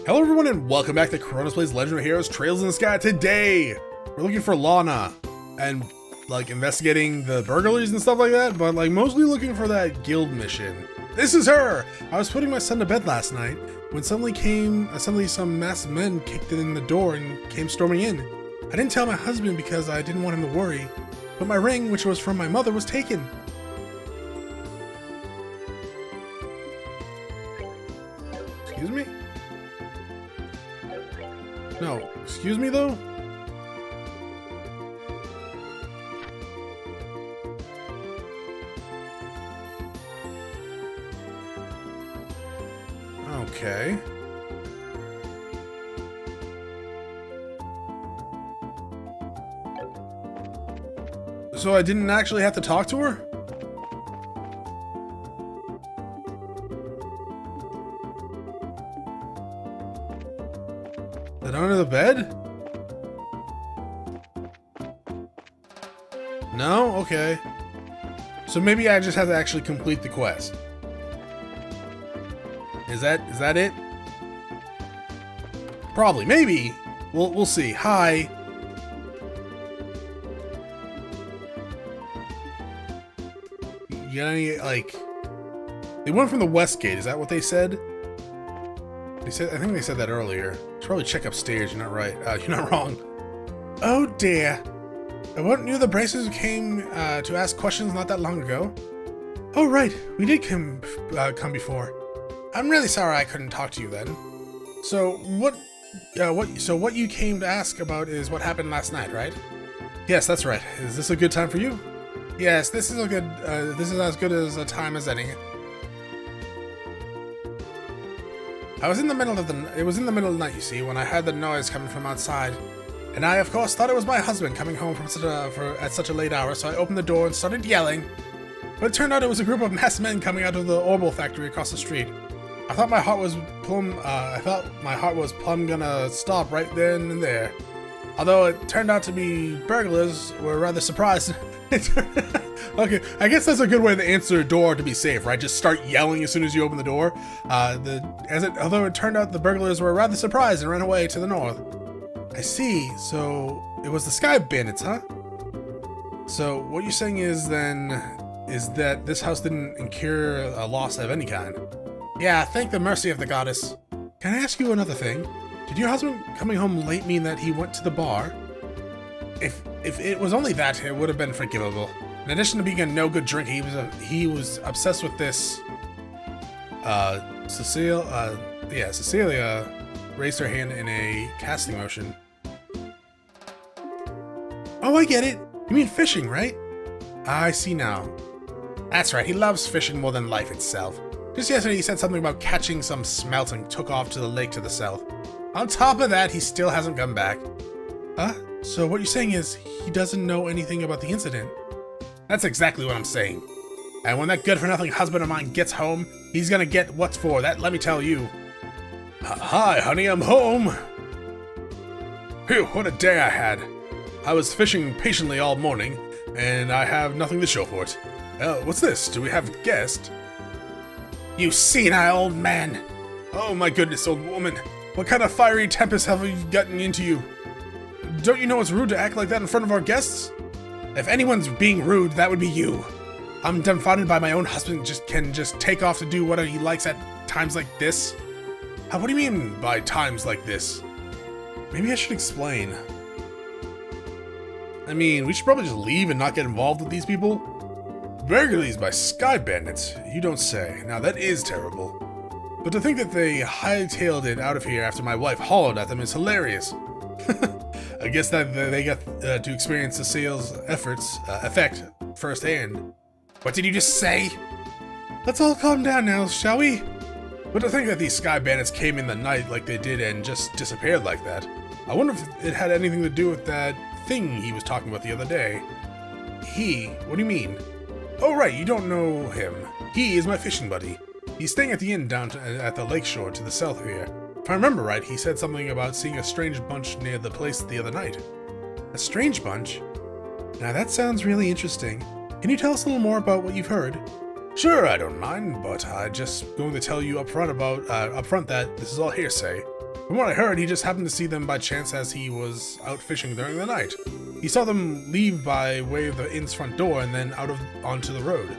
Hello everyone and welcome back to Chronos Plays Legend of Heroes Trails in the Sky. Today, we're looking for Lana and like investigating the burglaries and stuff like that, but like mostly looking for that guild mission. This is her! I was putting my son to bed last night when suddenly some masked men kicked in the door and came storming in. I didn't tell my husband because I didn't want him to worry, but my ring, which was from my mother, was taken. Excuse me? No, excuse me though? Okay. So I didn't actually have to talk to her? Is it under the bed? No? Okay. So maybe I just have to actually complete the quest. Is that it? Probably. Maybe. We'll see. Hi. You got any, like... They went from the west gate. Is that what they said? I think they said that earlier. Should probably check upstairs. You're not right. You're not wrong. Oh dear. Weren't you the bracers who came to ask questions not that long ago? Oh right, we did come before. I'm really sorry I couldn't talk to you then. So what you came to ask about is what happened last night, right? Yes, that's right. Is this a good time for you? Yes, this is as good as a time as any. It was in the middle of the night, you see, when I heard the noise coming from outside. And I, of course, thought it was my husband coming home from at such a late hour, so I opened the door and started yelling. But it turned out it was a group of masked men coming out of the Orbal factory across the street. I thought my heart was plumb gonna stop right then and there. Although it turned out to be burglars, were rather surprised. Okay, I guess that's a good way to answer a door to be safe, right? Just start yelling as soon as you open the door. Although it turned out the burglars were rather surprised and ran away to the north. I see. So it was the Sky Bandits, huh? So what you're saying is that this house didn't incur a loss of any kind. Yeah, thank the mercy of the goddess. Can I ask you another thing? Did your husband coming home late mean that he went to the bar? If it was only that, it would have been forgivable. In addition to being a no-good drinker, he was obsessed with this. Cecilia raised her hand in a casting motion. Oh, I get it. You mean fishing, right? I see now. That's right, he loves fishing more than life itself. Just yesterday he said something about catching some smelt and took off to the lake to the south. On top of that, he still hasn't come back. Huh? So what you're saying is he doesn't know anything about the incident? That's exactly what I'm saying. And when that good-for-nothing husband of mine gets home, he's gonna get what's for, that let me tell you. Hi, honey, I'm home! Phew, what a day I had. I was fishing patiently all morning, and I have nothing to show for it. What's this? Do we have a guest? You senile old man! Oh my goodness, old woman. What kind of fiery tempest have you gotten into you? Don't you know it's rude to act like that in front of our guests? If anyone's being rude, that would be you. I'm dumbfounded by my own husband can just take off to do whatever he likes at times like this. What do you mean by times like this? Maybe I should explain. I mean, we should probably just leave and not get involved with these people. Burglaries by Sky Bandits, you don't say. Now that is terrible. But to think that they hightailed it out of here after my wife hollered at them is hilarious. I guess that they got to experience Cecile's effect firsthand. What did you just say? Let's all calm down now, shall we? But to think that these Sky Bandits came in the night like they did and just disappeared like that. I wonder if it had anything to do with that thing he was talking about the other day. He? What do you mean? Oh right, you don't know him. He is my fishing buddy. He's staying at the inn down at the lakeshore to the south of here. If I remember right, he said something about seeing a strange bunch near the place the other night. A strange bunch? Now that sounds really interesting. Can you tell us a little more about what you've heard? Sure, I don't mind, but I'm just going to tell you up front that this is all hearsay. From what I heard, he just happened to see them by chance as he was out fishing during the night. He saw them leave by way of the inn's front door and then onto the road.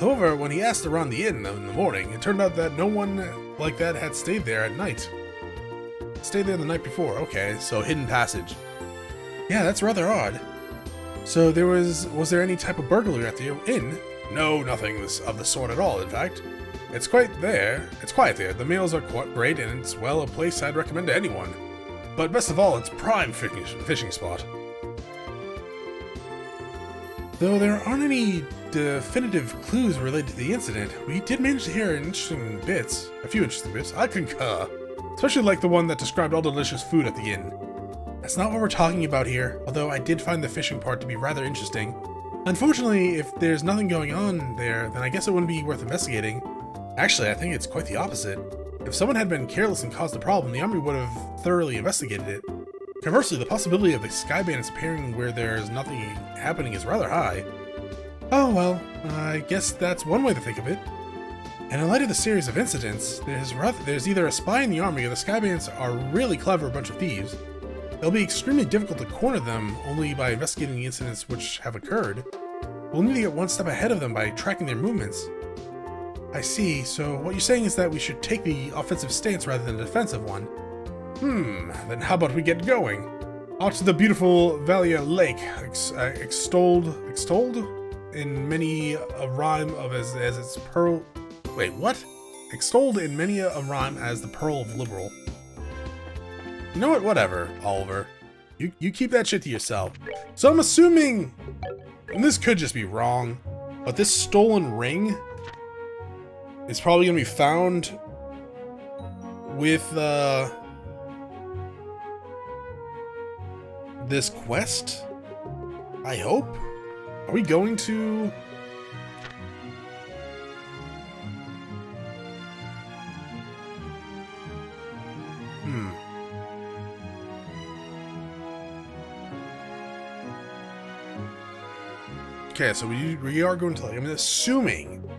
However, when he asked around the inn in the morning, it turned out that no one like that had stayed there at night. Stayed there the night before. Okay, so hidden passage. Yeah, that's rather odd. So was there any type of burglary at the inn? No, nothing of the sort at all, in fact. It's quiet there. The meals are quite great, and it's, well, a place I'd recommend to anyone. But best of all, it's prime fishing spot. Though there aren't any definitive clues related to the incident, we did manage to hear a few interesting bits. I concur. Especially like the one that described all delicious food at the inn. That's not what we're talking about here, although I did find the fishing part to be rather interesting. Unfortunately, if there's nothing going on there, then I guess it wouldn't be worth investigating. Actually, I think it's quite the opposite. If someone had been careless and caused a problem, the army would have thoroughly investigated it. Conversely, the possibility of the sky bandits appearing where there's nothing happening is rather high. Oh well, I guess that's one way to think of it. And in light of the series of incidents, there's either a spy in the army or the sky bandits are a really clever bunch of thieves. It'll be extremely difficult to corner them only by investigating the incidents which have occurred. We'll need to get one step ahead of them by tracking their movements. I see, so what you're saying is that we should take the offensive stance rather than the defensive one. Then how about we get going? Out to the beautiful Valia Lake, extolled in many a rhyme of as its pearl... Wait, what? Extolled in many a rhyme as the pearl of liberal. You know what? Whatever, Oliver. You keep that shit to yourself. So I'm assuming, and this could just be wrong, but this stolen ring is probably going to be found with this quest? I hope? Are we going to... Okay, so we are going to, I'm assuming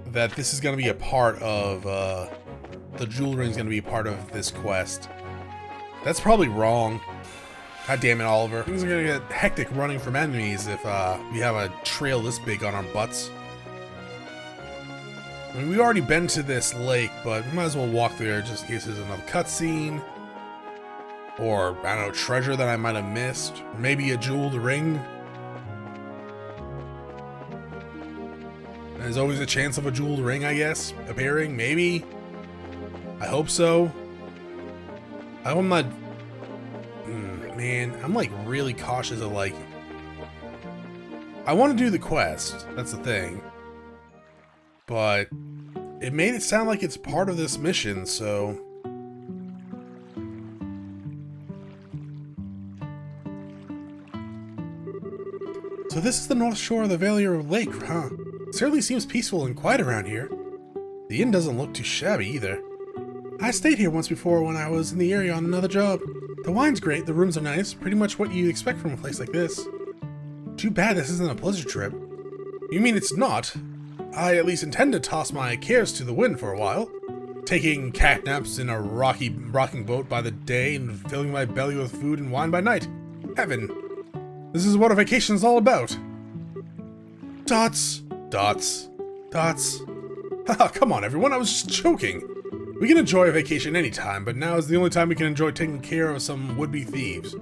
that this is going to be a part of, the jewel ring is going to be a part of this quest. That's probably wrong. God damn it, Oliver. Things are going to get hectic running from enemies if, we have a trail this big on our butts. I mean, we've already been to this lake, but we might as well walk there just in case there's another cutscene. Or, I don't know, treasure that I might have missed. Or maybe a jeweled ring. There's always a chance of a jeweled ring, I guess, appearing, maybe. I hope so. I'm not... man, I'm like really cautious of like... I want to do the quest, that's the thing. But it made it sound like it's part of this mission, so... So this is the north shore of the Valia Lake, huh? Certainly seems peaceful and quiet around here. The inn doesn't look too shabby either. I stayed here once before when I was in the area on another job. The wine's great, the rooms are nice, pretty much what you'd expect from a place like this. Too bad this isn't a pleasure trip. You mean it's not? I at least intend to toss my cares to the wind for a while, taking cat naps in a rocking boat by the day and filling my belly with food and wine by night. Heaven. This is what a vacation's all about. Dots. Dots. Dots. Haha, come on everyone, I was just joking. We can enjoy a vacation anytime, but now is the only time we can enjoy taking care of some would-be thieves.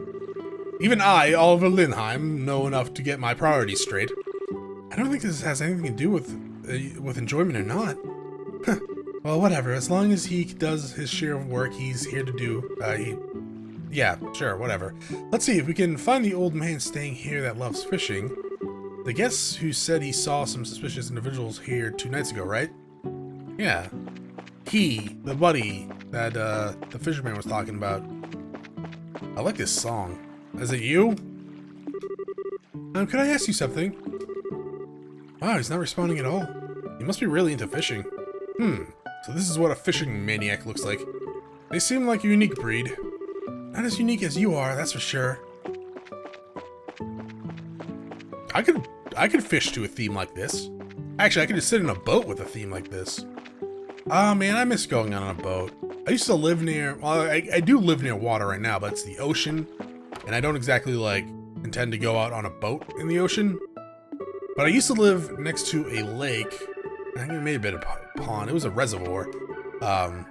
Even I, Oliver Lindheim, know enough to get my priorities straight. I don't think this has anything to do with enjoyment or not. Well, whatever, as long as he does his share of work he's here to do, yeah, sure, whatever. Let's see if we can find the old man staying here that loves fishing. The guest who said he saw some suspicious individuals here 2 nights ago, right? Yeah. He, the buddy that the fisherman was talking about. I like this song. Is it you? Could I ask you something? Wow, he's not responding at all. He must be really into fishing. So this is what a fishing maniac looks like. They seem like a unique breed. Not as unique as you are, that's for sure. I could fish to a theme like this. Actually, I could just sit in a boat with a theme like this. Ah, man, I miss going on a boat. I used to live near, well, I do live near water right now, but it's the ocean, and I don't exactly, like, intend to go out on a boat in the ocean. But I used to live next to a lake. I think it may have been a pond. It was a reservoir. At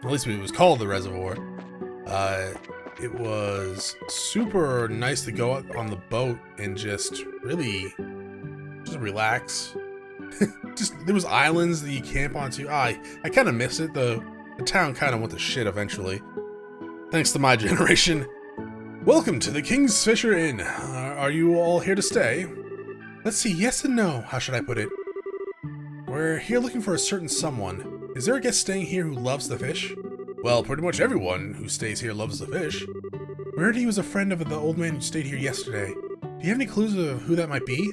least it was called the reservoir. It was super nice to go out on the boat and just really just relax. There was islands that you camp onto. I kind of miss it. The town kind of went to shit eventually, thanks to my generation. Welcome to the King's Fisher Inn. Are you all here to stay? Let's see, yes and no. How should I put it? We're here looking for a certain someone. Is there a guest staying here who loves the fish? Well, pretty much everyone who stays here loves the fish. We heard he was a friend of the old man who stayed here yesterday. Do you have any clues of who that might be?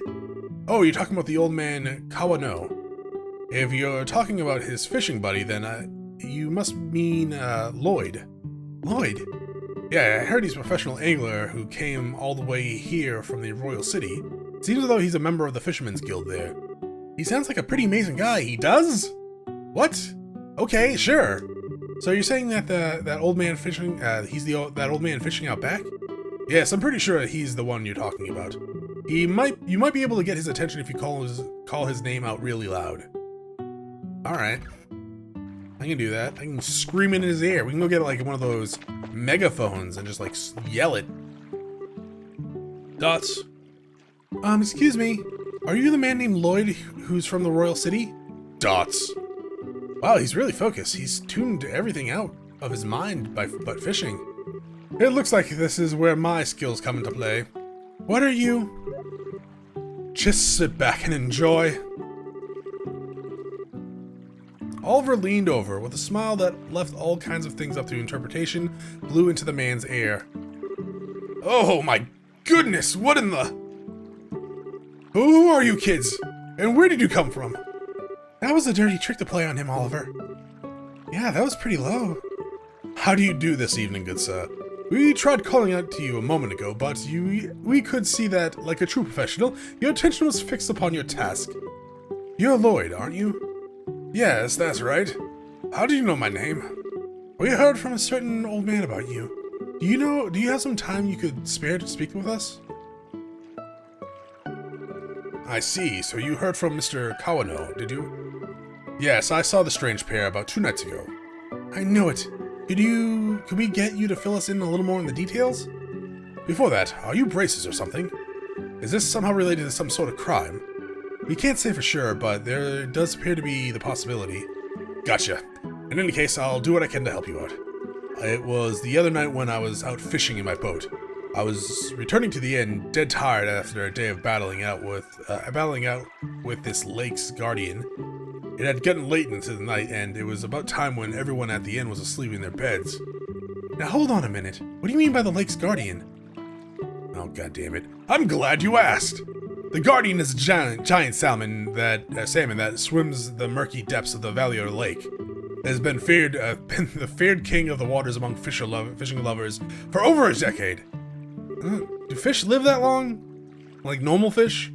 Oh, you're talking about the old man Chronos. If you're talking about his fishing buddy, then you must mean Lloyd. Lloyd? Yeah, I heard he's a professional angler who came all the way here from the royal city. Seems as though he's a member of the Fisherman's Guild there. He sounds like a pretty amazing guy. He does? What? Okay, sure. So you're saying that that old man fishing, that old man fishing out back? Yes, I'm pretty sure he's the one you're talking about. You might be able to get his attention if you call his name out really loud. All right, I can do that. I can scream in his ear. We can go get like one of those megaphones and just like yell it. Dots. Excuse me. Are you the man named Lloyd who's from the royal city? Dots. Wow, he's really focused. He's tuned everything out of his mind but fishing. It looks like this is where my skills come into play. What are you? Just sit back and enjoy. Oliver leaned over with a smile that left all kinds of things up to interpretation, blew into the man's ear. Oh my goodness, what in the... Who are you kids? And where did you come from? That was a dirty trick to play on him, Oliver. Yeah, that was pretty low. How do you do this evening, good sir? We tried calling out to you a moment ago, but we could see that, like a true professional, your attention was fixed upon your task. You're Lloyd, aren't you? Yes, that's right. How do you know my name? We heard from a certain old man about you. Do you have some time you could spare to speak with us? I see, so you heard from Mr. Chronos, did you? Yes, I saw the strange pair about 2 nights ago. I knew it. Could we get you to fill us in a little more on the details? Before that, are you braces or something? Is this somehow related to some sort of crime? We can't say for sure, but there does appear to be the possibility. Gotcha. In any case, I'll do what I can to help you out. It was the other night when I was out fishing in my boat. I was returning to the inn, dead tired after a day of battling out with this lake's guardian. It had gotten late into the night, and it was about time when everyone at the inn was asleep in their beds. Now hold on a minute. What do you mean by the lake's guardian? Oh, god damn it! I'm glad you asked. The Guardian is a giant salmon that swims the murky depths of the Valier Lake. It has been the feared king of the waters among fishing lovers for over a decade. Do fish live that long? Like normal fish?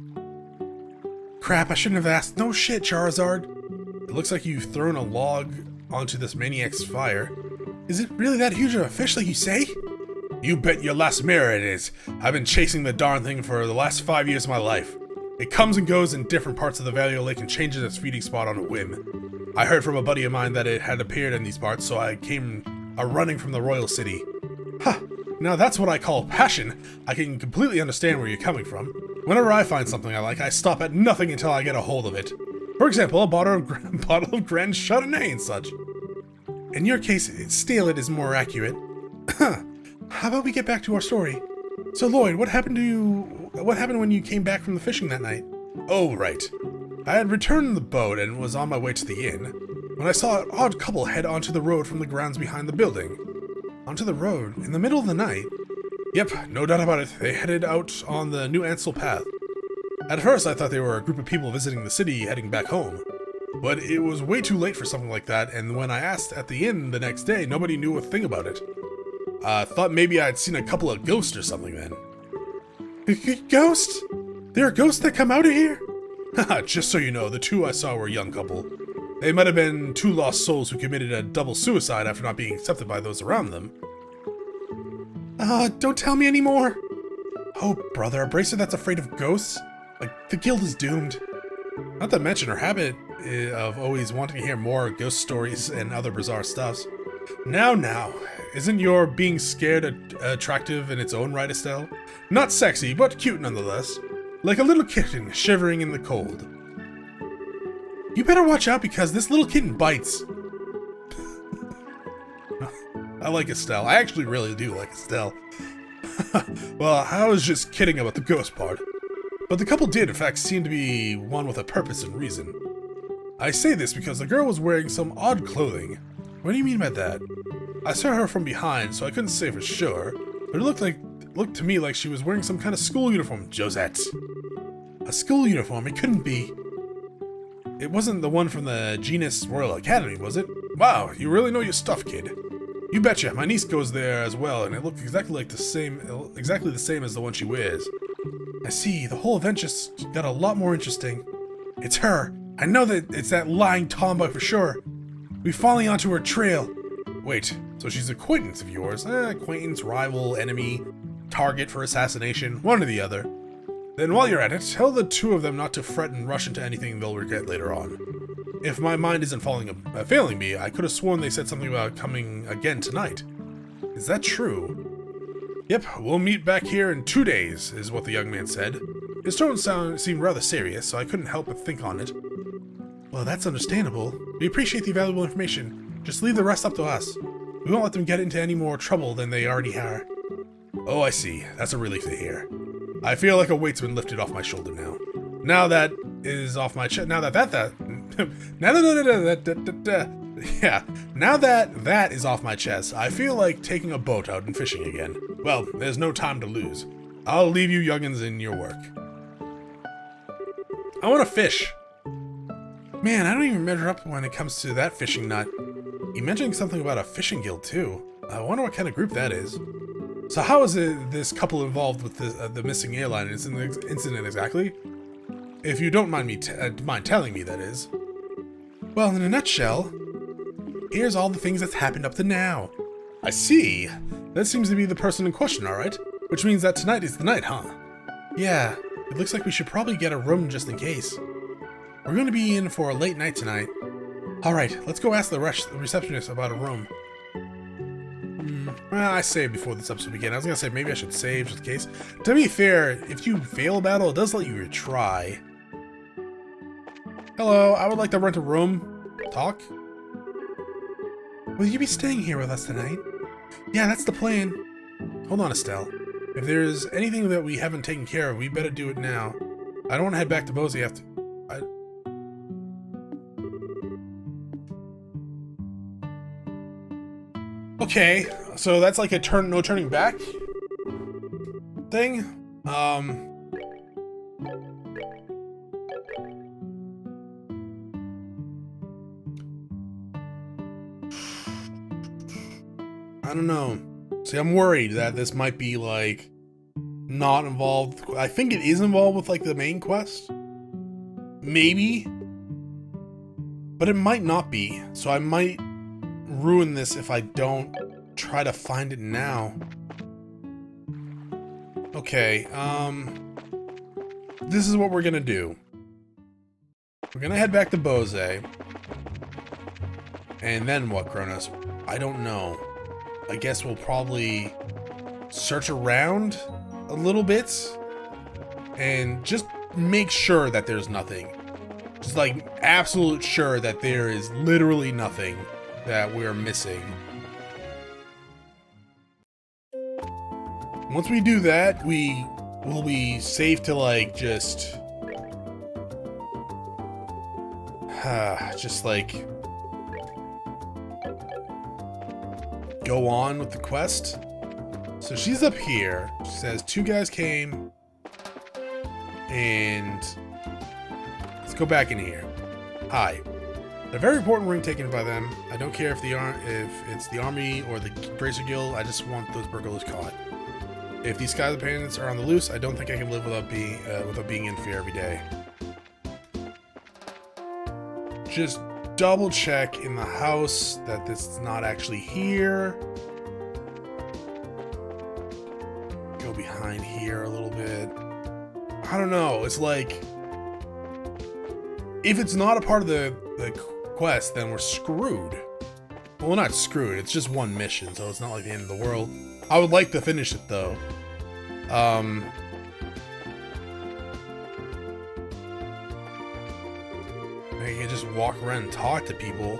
Crap, I shouldn't have asked. No shit, Charizard. It looks like you've thrown a log onto this maniac's fire. Is it really that huge of a fish like you say? You bet your last mirror it is. I've been chasing the darn thing for the last 5 years of my life. It comes and goes in different parts of the Valier Lake and changes its feeding spot on a whim. I heard from a buddy of mine that it had appeared in these parts, so I came running from the royal city. Ha! Now that's what I call passion. I can completely understand where you're coming from. Whenever I find something I like, I stop at nothing until I get a hold of it. For example, a bottle of Grand Chardonnay and such. In your case, steal it is more accurate. How about we get back to our story? So Lloyd, what happened when you came back from the fishing that night? Oh, right. I had returned the boat and was on my way to the inn, when I saw an odd couple head onto the road from the grounds behind the building. Onto the road? In the middle of the night? Yep, no doubt about it. They headed out on the New Ansel path. At first, I thought they were a group of people visiting the city heading back home. But it was way too late for something like that, and when I asked at the inn the next day, nobody knew a thing about it. I thought maybe I'd seen a couple of ghosts or something then. Ghosts? There are ghosts that come out of here? Haha, just so you know, the two I saw were a young couple. They might have been two lost souls who committed a double suicide after not being accepted by those around them. Don't tell me anymore. Oh, brother, a bracer that's afraid of ghosts? Like, the guild is doomed. Not to mention her habit of always wanting to hear more ghost stories and other bizarre stuffs. Now, isn't your being scared attractive in its own right, Estelle? Not sexy, but cute nonetheless. Like a little kitten shivering in the cold. You better watch out because this little kitten bites. I like Estelle. I actually really do like Estelle. Well, I was just kidding about the ghost part. But the couple did, in fact, seem to be one with a purpose and reason. I say this because the girl was wearing some odd clothing. What do you mean by that? I saw her from behind, so I couldn't say for sure, but it looked to me like she was wearing some kind of school uniform, Josette. A school uniform? It couldn't be. It wasn't the one from the Genus Royal Academy, was it? Wow, you really know your stuff, kid. You betcha, my niece goes there as well, and it looked exactly the same as the one she wears. I see, the whole event just got a lot more interesting. It's her. I know that it's that lying tomboy for sure. We're falling onto her trail. Wait, so she's an acquaintance of yours? Acquaintance, rival, enemy, target for assassination, one or the other. Then while you're at it, tell the two of them not to fret and rush into anything they'll regret later on. If my mind isn't failing me, I could have sworn they said something about coming again tonight. Is that true? Yep, we'll meet back here in 2 days, is what the young man said. His tone seemed rather serious, so I couldn't help but think on it. Well, that's understandable. We appreciate the valuable information. Just leave the rest up to us. We won't let them get into any more trouble than they already are. Oh, I see. That's a relief to hear. I feel like a weight's been lifted off my shoulder now. Now that is off my chest. Now that is off my chest, I feel like taking a boat out and fishing again. Well, there's no time to lose. I'll leave you youngins in your work. I want to fish. Man, I don't even measure up when it comes to that fishing nut. You mentioned something about a fishing guild too. I wonder what kind of group that is. So how is this couple involved with the missing airliner incident exactly? If you don't mind telling me, that is. Well, in a nutshell, here's all the things that's happened up to now. I see. That seems to be the person in question, alright? Which means that tonight is the night, huh? Yeah, it looks like we should probably get a room just in case. We're going to be in for a late night tonight. Alright, let's go ask the receptionist about a room. Well, I saved before this episode began. I was going to say maybe I should save just in case. To be fair, if you fail a battle, it does let you retry. Hello, I would like to rent a room. Talk? Will you be staying here with us tonight? Yeah, that's the plan. Hold on, Estelle. If there's anything that we haven't taken care of, we better do it now. I don't want to head back to Bosie after... Okay, so that's like a no turning back thing. I don't know. See, I'm worried that this might be like not involved. I think it is involved with like the main quest. Maybe. But it might not be. So I might ruin this if I don't try to find it now. Okay, this is what we're gonna do. We're gonna head back to Bosie. And then what, Chronos? I don't know. I guess we'll probably search around a little bit and just make sure that there's nothing. Just like absolute sure that there is literally nothing that we're missing. Once we do that, we will be safe to like just like go on with the quest. So she's up here. She says 2 guys came, and let's go back in here. Hi. A very important ring taken by them. I don't care if it's the army or the Bracer Guild. I just want those burglars caught. If these Sky Bandits are on the loose, I don't think I can live without being in fear every day. Just double check in the house that this is not actually here. Go behind here a little bit. I don't know. It's like, if it's not a part of the quest, then we're screwed. Well, we're not screwed. It's just one mission, so it's not like the end of the world. I would like to finish it though. Maybe you just walk around and talk to people.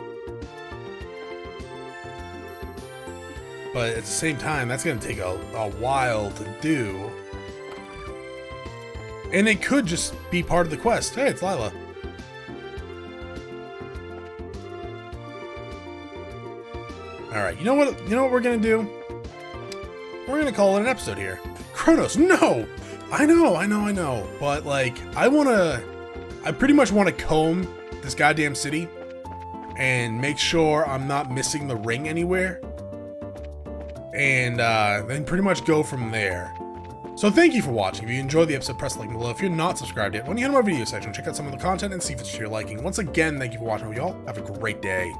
But at the same time, that's gonna take a while to do. And it could just be part of the quest. Hey, it's Lila. Alright, you know what we're gonna do? We're gonna call it an episode here. Chronos, no! I know. But like, I pretty much wanna comb this goddamn city and make sure I'm not missing the ring anywhere. And then pretty much go from there. So thank you for watching. If you enjoyed the episode, press the link below. If you're not subscribed yet, when you head to my video section, check out some of the content and see if it's to your liking. Once again, thank you for watching. We all have a great day.